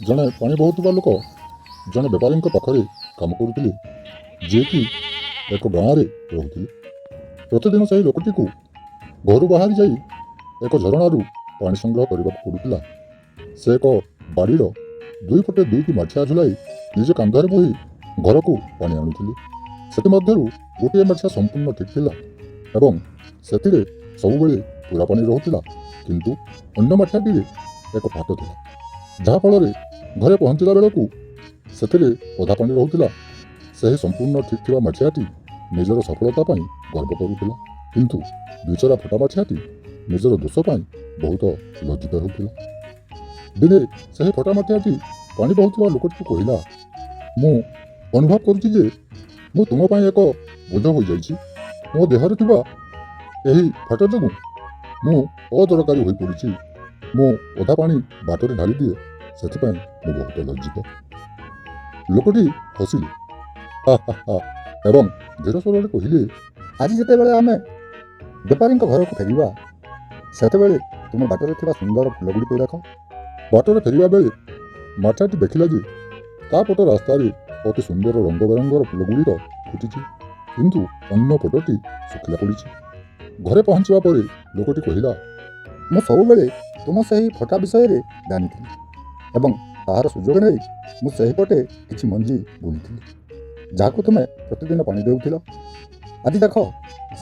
ଜଣେ ପାଣି ବହୁଥିବା ଲୋକ ଜଣେ ବେପାରୀଙ୍କ ପାଖରେ କାମ କରୁଥିଲେ, ଯିଏକି ଏକ ଗାଁରେ ରହୁଥିଲେ। ପ୍ରତିଦିନ ସେହି ଲୋକଟିକୁ ଘରୁ ବାହାରି ଯାଇ ଏକ ଝରଣାରୁ ପାଣି ସଂଗ୍ରହ କରିବାକୁ ପଡ଼ୁଥିଲା। ସେ ଏକ ବାଡ଼ିର ଦୁଇ ପଟେ ଦୁଇଟି ମାଠିଆ ଝୁଲାଇ ନିଜ କାନ୍ଧରେ ବୋହି ଘରକୁ ପାଣି ଆଣୁଥିଲେ। ସେଥିମଧ୍ୟରୁ ଗୋଟିଏ ମାଠିଆ ସମ୍ପୂର୍ଣ୍ଣ ଠିକ୍ ଥିଲା ଏବଂ ସେଥିରେ ସବୁବେଳେ ପୁରା ପାଣି ରହୁଥିଲା, କିନ୍ତୁ ଅନ୍ୟ ମାଠିଆଟିରେ ଏକ ଫାଟ ଥିଲା, ଯାହାଫଳରେ ଘରେ ପହଞ୍ଚିଲା ବେଳକୁ ସେଥିରେ ଅଧା ପାଣି ରହୁଥିଲା। ସେହି ସମ୍ପୂର୍ଣ୍ଣ ଠିକ୍ ଥିବା ମାଠିଆଟି ନିଜର ସଫଳତା ପାଇଁ ଗର୍ବ କରୁଥିଲା, କିନ୍ତୁ ବିଚରା ଫଟା ମାଠିଆଟି ନିଜର ଦୋଷ ପାଇଁ ବହୁତ ଲଜ୍ଜିତ ହେଉଥିଲା। ଦିନେ ସେହି ଫଟା ମାଠିଆଟି ପାଣି ବହୁଥିବା ଲୋକଟିକୁ କହିଲା, ମୁଁ ଅନୁଭବ କରୁଛି ଯେ ମୁଁ ତୁମ ପାଇଁ ଏକ ବୋଝ ହୋଇଯାଇଛି। ମୋ ଦେହରେ ଥିବା ଏହି ଫାଟ ଯୋଗୁଁ ମୁଁ ଅଦରକାରୀ ହୋଇପଡ଼ିଛି। ମୁଁ ଅଧା ପାଣି ବାଟରେ ଢାଳିଦିଏ, ସେଥିପାଇଁ ମୁଁ ବହୁତ ଲଜ୍ଜିତ। ଲୋକଟି ହସିଲେ ଏବଂ ଧୀର ସ୍ୱରରେ କହିଲେ, ଆଜି ଯେତେବେଳେ ଆମେ ବେପାରୀଙ୍କ ଘରକୁ ଫେରିବା, ସେତେବେଳେ ତୁମ ବାଟରେ ଥିବା ସୁନ୍ଦର ଫୁଲଗୁଡ଼ିକୁ ଦେଖ। ବାଟରେ ଫେରିବା ବେଳେ ମାଠିଆଟି ଦେଖିଲା ଯେ ତା ପଟ ରାସ୍ତାରେ ଅତି ସୁନ୍ଦର ରଙ୍ଗ ବେରଙ୍ଗର ଫୁଲଗୁଡ଼ିକ ଫୁଟିଛି, କିନ୍ତୁ ଅନ୍ୟ ପଟଟି ଶୁଖିଲା ପଡ଼ିଛି। ଘରେ ପହଞ୍ଚିବା ପରେ ଲୋକଟି କହିଲା, ମୁଁ ସବୁବେଳେ ତୁମ ସେହି ଫଟା ବିଷୟରେ ଜାଣିଥିଲି ଏବଂ ତାହାର ସୁଯୋଗ ନେଇ ମୁଁ ସେହିପଟେ କିଛି ମଞ୍ଜି ବୁଣିଥିଲି, ଯାହାକୁ ତୁମେ ପ୍ରତିଦିନ ପାଣି ଦେଉଥିଲ। ଆଜି ଦେଖ,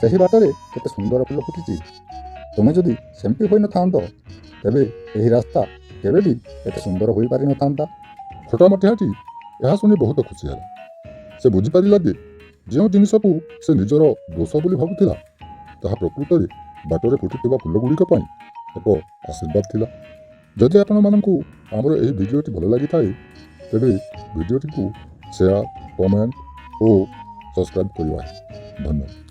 ସେହି ବାଟରେ କେତେ ସୁନ୍ଦର ଫୁଲ ଫୁଟିଛି। ତୁମେ ଯଦି ସେମିତି ହୋଇନଥାନ୍ତ, ତେବେ ଏହି ରାସ୍ତା କେବେ ବି ଏତେ ସୁନ୍ଦର ହୋଇପାରିନଥାନ୍ତା। ଫଟା ମାଠିଆଟି ଏହା ଶୁଣି ବହୁତ ଖୁସି ହେଲା। ସେ ବୁଝିପାରିଲା ଯେ ଯେଉଁ ଜିନିଷକୁ ସେ ନିଜର ଦୋଷ ବୋଲି ଭାବୁଥିଲା, ତାହା ପ୍ରକୃତରେ ବାଟରେ ଫୁଟିଥିବା ଫୁଲଗୁଡ଼ିକ ପାଇଁ ଏକ ଆଶୀର୍ବାଦ ଥିଲା। ଯଦି ଆପଣମାନଙ୍କୁ ଆମର ଏହି ଭିଡ଼ିଓଟି ଭଲ ଲାଗିଥାଏ, ତେବେ ଭିଡ଼ିଓଟିକୁ ସେୟାର, କମେଣ୍ଟ ଓ ସବସ୍କ୍ରାଇବ୍ କରିବା। ଧନ୍ୟବାଦ।